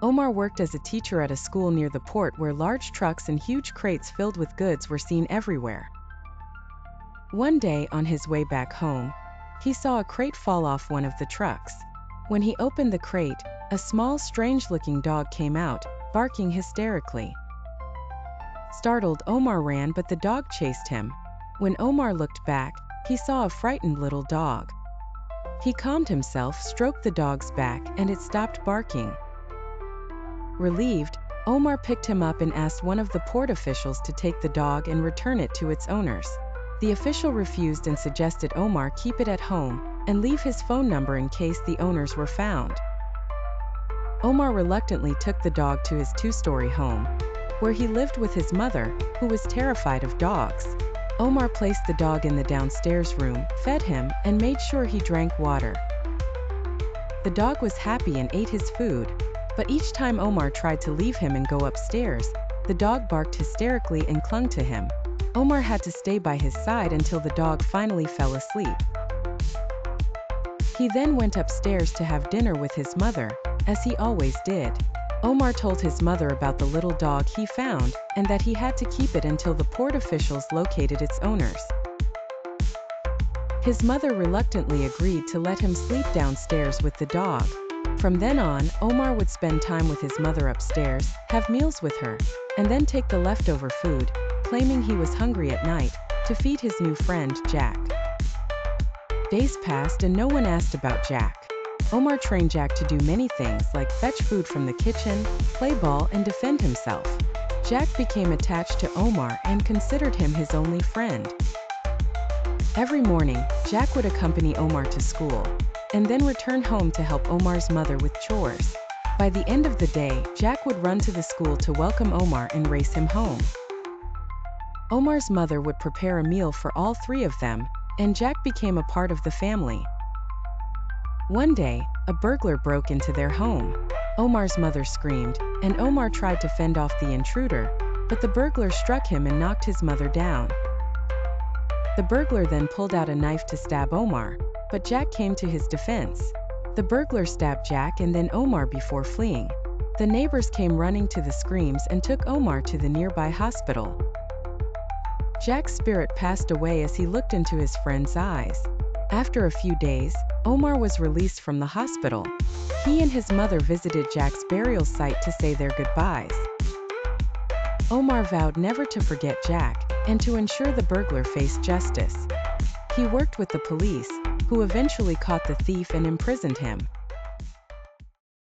Omar worked as a teacher at a school near the port where large trucks and huge crates filled with goods were seen everywhere. One day, on his way back home, he saw a crate fall off one of the trucks. When he opened the crate, a small, strange-looking dog came out, barking hysterically. Startled, Omar ran, but the dog chased him. When Omar looked back, he saw a frightened little dog. He calmed himself, stroked the dog's back, and it stopped barking. Relieved, Omar picked him up and asked one of the port officials to take the dog and return it to its owners. The official refused and suggested Omar keep it at home and leave his phone number in case the owners were found. Omar reluctantly took the dog to his two-story home, where he lived with his mother, who was terrified of dogs. Omar placed the dog in the downstairs room, fed him, and made sure he drank water. The dog was happy and ate his food, but each time Omar tried to leave him and go upstairs, the dog barked hysterically and clung to him. Omar had to stay by his side until the dog finally fell asleep. He then went upstairs to have dinner with his mother, as he always did. Omar told his mother about the little dog he found and that he had to keep it until the port officials located its owners. His mother reluctantly agreed to let him sleep downstairs with the dog. From then on, Omar would spend time with his mother upstairs, have meals with her, and then take the leftover food, claiming he was hungry at night, to feed his new friend, Jack. Days passed and no one asked about Jack. Omar trained Jack to do many things like fetch food from the kitchen, play ball, and defend himself. Jack became attached to Omar and considered him his only friend. Every morning, Jack would accompany Omar to school, and then return home to help Omar's mother with chores. By the end of the day, Jack would run to the school to welcome Omar and race him home. Omar's mother would prepare a meal for all three of them, and Jack became a part of the family. One day, a burglar broke into their home. Omar's mother screamed, and Omar tried to fend off the intruder, but the burglar struck him and knocked his mother down. The burglar then pulled out a knife to stab Omar, but Jack came to his defense. The burglar stabbed Jack and then Omar before fleeing. The neighbors came running to the screams and took Omar to the nearby hospital. Jack's spirit passed away as he looked into his friend's eyes. After a few days, Omar was released from the hospital. He and his mother visited Jack's burial site to say their goodbyes. Omar vowed never to forget Jack and to ensure the burglar faced justice. He worked with the police, who eventually caught the thief and imprisoned him.